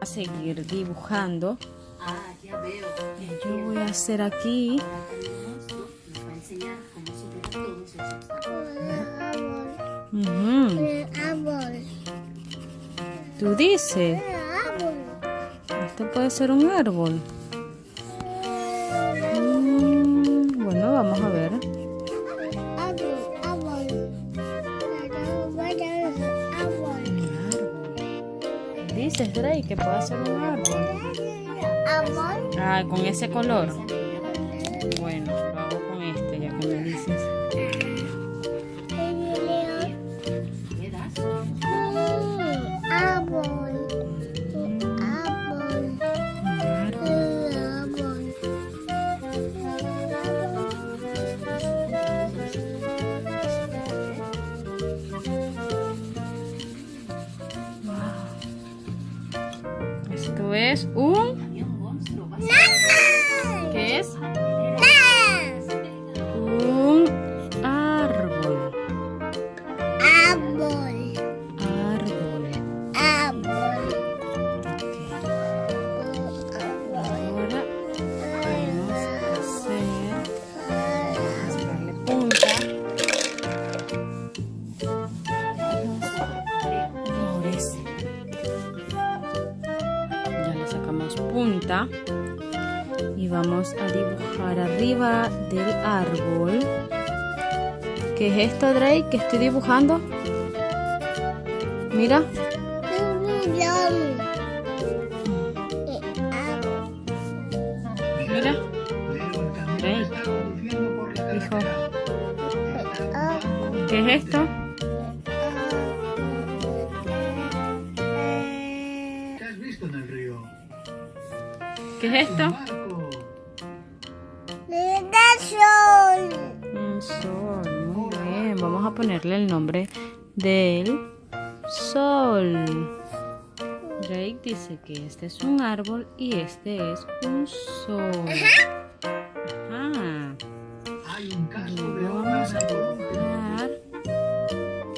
a seguir dibujando. Ya veo. Yo voy a hacer aquí. Nos va a enseñar cómo superar todos esos obstáculos. Ujú. Tú dices, esto puede ser un árbol. Bueno, vamos a ver. Dices, Drake, que puede ser un árbol. Ah, con ese color. Bueno, lo hago con este, ya que me dices. Esto es un... ¿Qué es? Un árbol. Árbol. Ahora vamos a darle punta. Flores. Ya le sacamos punta. Y vamos a dibujar arriba del árbol. ¿Qué es esto, Drake, que estoy dibujando? Mira. Mira. Drake. Hijo. ¿Qué es esto? ¿Qué has visto en el río? ¿Qué es esto? Un sol, muy bien. Vamos a ponerle el nombre del sol. Drake dice que este es un árbol y este es un sol. Ajá. Hay un casco de Luego obras vamos a en dibujar.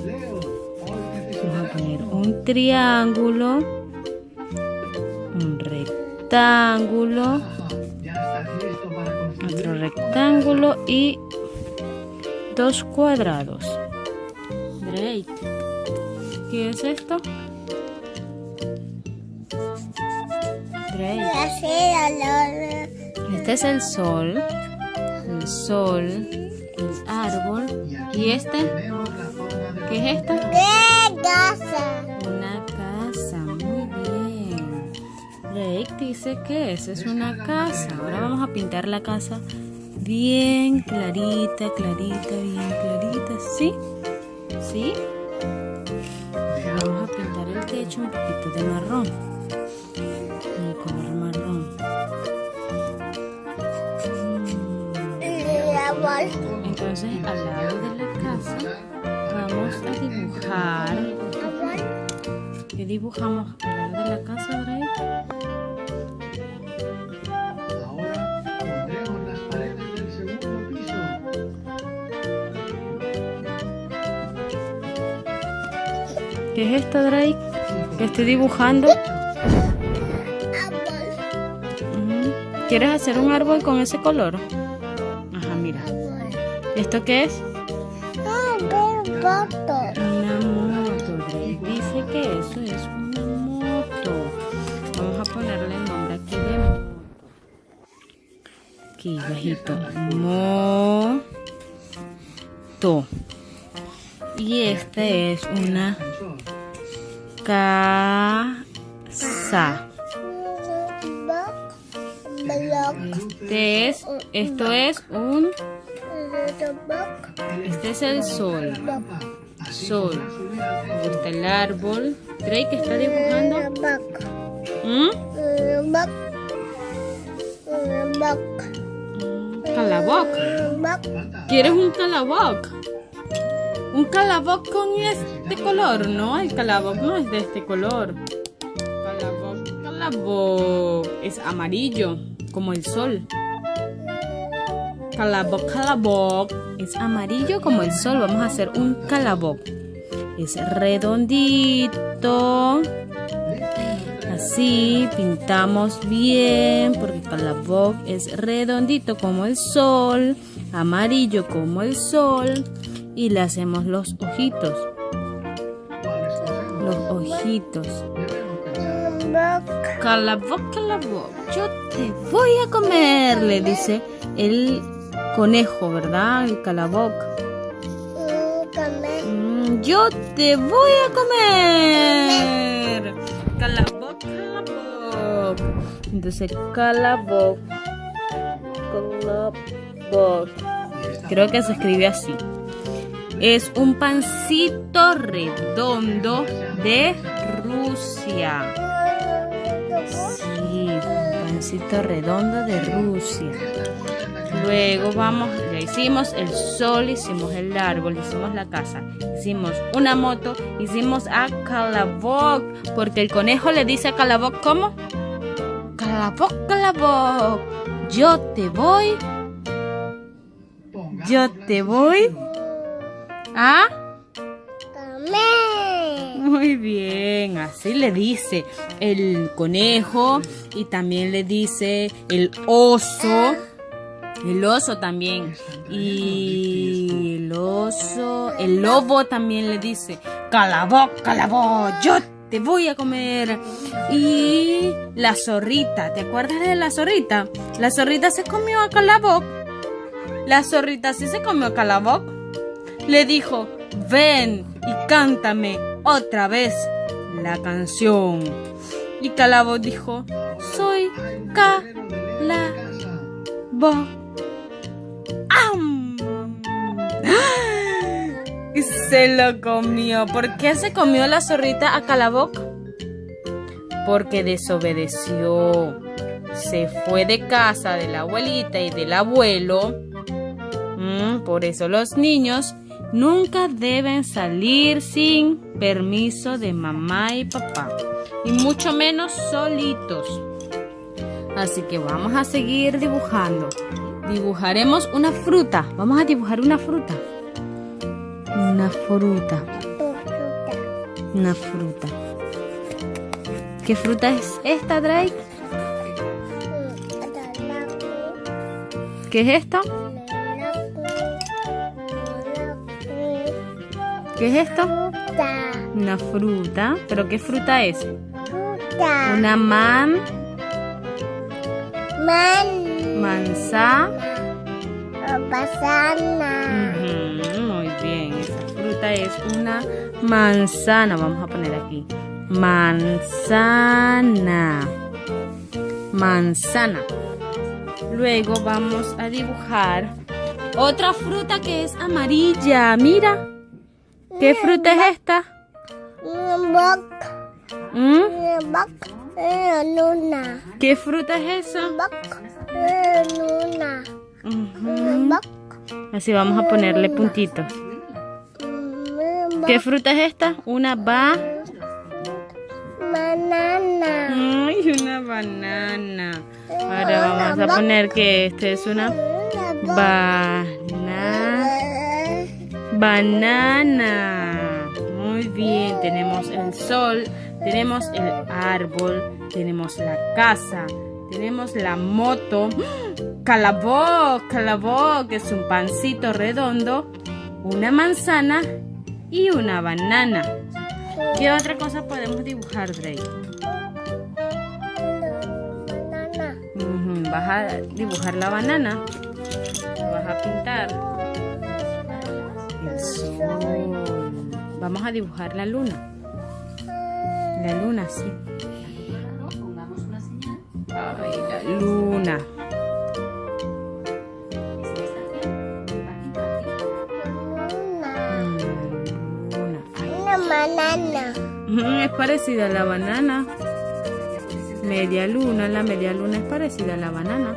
Leo, hoy Vamos a necesitarás poner un triángulo, un rectángulo, ya estás listo para construir. otro rectángulo y dos cuadrados. Drake, ¿qué es esto? Drake, este es el sol, el árbol. ¿Y este? Tenemos la forma de ¿Qué es esto? Una casa, muy bien. Drake dice que eso es una casa. Ahora vamos a pintar la casa bien clarita, bien clarita. ¿Sí? ¿Sí? Vamos a pintar el techo un poquito de marrón. El color marrón. Entonces, al lado de la casa, vamos a dibujar. ¿Qué dibujamos al lado de la casa, Drake? Ahora pondremos las paredes del segundo piso. ¿Qué es esto, Drake? ¿Qué estoy dibujando? ¿Quieres hacer un árbol con ese color? Ajá, mira. ¿Esto qué es? Una moto. Drake dice que eso es una moto. Vamos a ponerle el nombre aquí de moto. Aquí, bajito. Moto. Y este es una casa. Esto es un... Este es el sol. Sol. Está el árbol. Drake está dibujando. Calaboc. ¿Quieres un calaboc? Un calaboc con este color, ¿no? El calaboc no es de este color. Calaboc es amarillo, como el sol. Calaboc es amarillo como el sol. Vamos a hacer un calaboc. Es redondito. Así pintamos bien, porque Colobok es redondito como el sol, amarillo como el sol, y le hacemos los ojitos. ¿Cuál escogemos? Los ojitos. Debemos pensar. Colobok, Colobok, yo te voy a comer, le dice el conejo, ¿verdad? El Colobok. Yo te voy a comer. Colobok, Colobok. Entonces, Colobok, Colobok. Creo que se escribe así. Es un pancito redondo de Rusia. Sí, un pancito redondo de Rusia. Luego vamos, ya hicimos el sol, hicimos el árbol, hicimos la casa, hicimos una moto, hicimos a Colobok, porque el conejo le dice a Colobok, ¿cómo? Colobok, Colobok, yo te voy a... Muy bien, así le dice el conejo y también le dice el oso. El oso también. Y el oso, el lobo también le dice, Colobok, Colobok, yo te voy a comer. Y la zorrita, ¿te acuerdas de la zorrita? La zorrita se comió a Colobok. La zorrita sí se comió a Colobok. Le dijo, ven y cántame otra vez la canción. Y Colobok dijo, soy Colobok. Y se lo comió. ¿Por qué se comió la zorrita a Colobok? Porque desobedeció. Se fue de casa de la abuelita y del abuelo. Por eso los niños nunca deben salir sin permiso de mamá y papá. Y mucho menos solitos. Así que vamos a seguir dibujando. Dibujaremos una fruta. Vamos a dibujar una fruta. Una fruta. Una fruta. ¿Qué fruta es esta, Drake? ¿Qué es esto? ¿Qué es esto? Una fruta. ¿Pero qué fruta es? Una manzana. Muy bien, esa fruta es una manzana. Vamos a poner aquí. Manzana. Manzana. Luego vamos a dibujar otra fruta que es amarilla. Mira. ¿Qué fruta es esta? ¿Qué fruta es esa? Así vamos a ponerle puntitos. ¿Qué fruta es esta? Una banana. Ay, una banana. Ahora vamos a poner que esta es una banana. Muy bien, tenemos el sol, tenemos el árbol, tenemos la casa, tenemos la moto. Colobok, Colobok, que es un pancito redondo, una manzana y una banana. ¿Qué otra cosa podemos dibujar, Drake? Vas a dibujar la banana. Vas a pintar el sol. Vamos a dibujar la luna. La luna, sí. Pongamos una señal. Ay, la luna. Es parecida a la banana. Media luna, la media luna es parecida a la banana.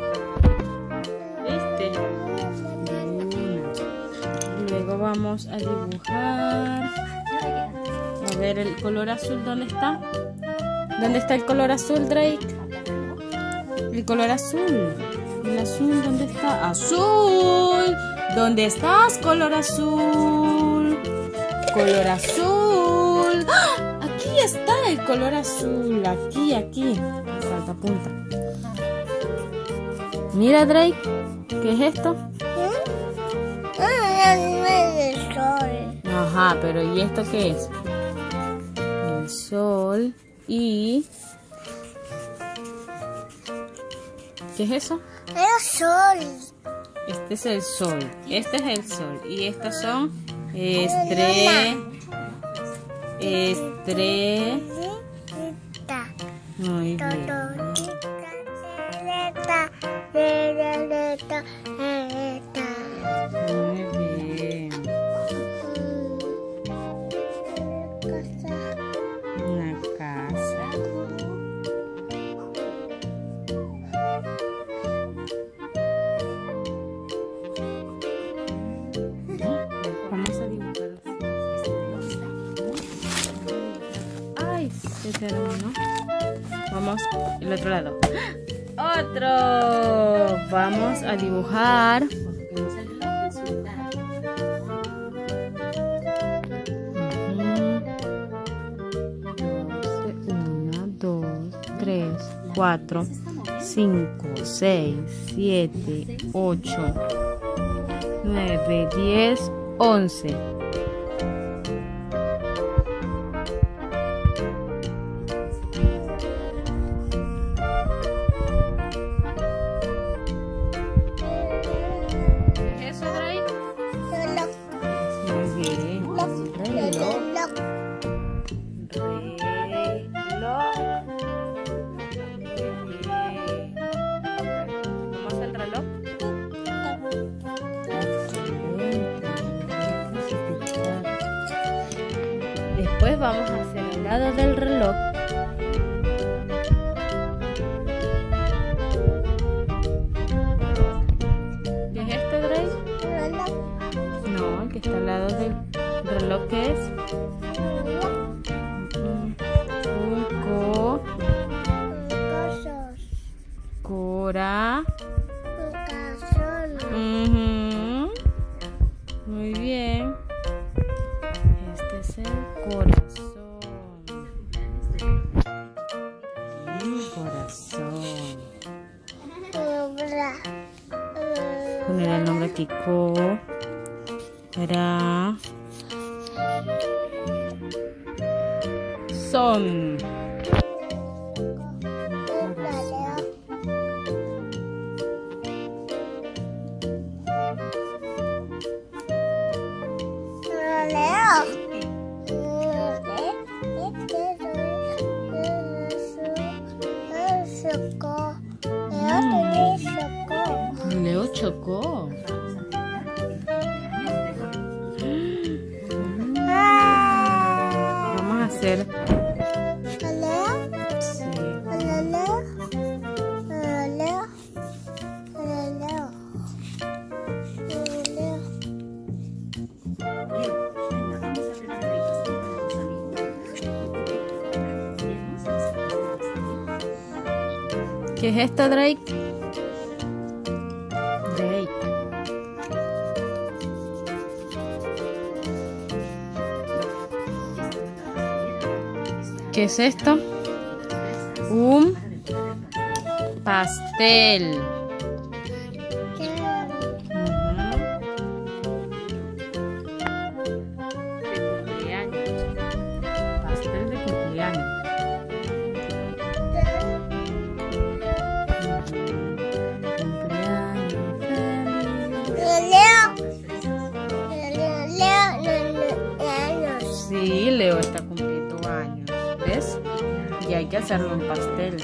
¿Viste? Luna. Luego vamos a dibujar. A ver el color azul, ¿dónde está? ¿Dónde está el color azul, Drake? El color azul. ¿El azul dónde está? ¡Azul! ¿Dónde estás, color azul? Color azul. ¡Ah! Aquí está el color azul. Aquí. Falta punta. Mira, Drake. ¿Qué es esto? El sol. Ajá, pero ¿y esto qué es? El sol y... ¿qué es eso? El sol. Este es el sol. Este es el sol. Y estas son estrellas. Muy bien. Muy bien. Una casa. Vamos a dibujar. Ay, se terminó. Vamos el otro lado. Otro. Vamos a dibujar. Coloquemos el reloj en su lugar. 1, 2, 3, 4, 5, 6, 7, 8, 9, 10, 11. ¿Qué es eso, Drake? Muy bien. Reloj. ¿Cómo es el reloj? Después vamos a hacer al lado del reloj. ¿Qué es esto, Drake? No, el que está al lado del reloj, ¿qué es? Cora. Muy bien. Este es el corazón. Corazón. Poner el nombre aquí. Son. Leo chocó. Vamos a hacer. Sí. ¿Qué es esto, Drake? Drake. ¿Qué es esto? Un pastel. De cumpleaños. Pastel de cumpleaños. Sí, Leo está cumpliendo años, ¿ves? Y hay que hacerlo en pastel.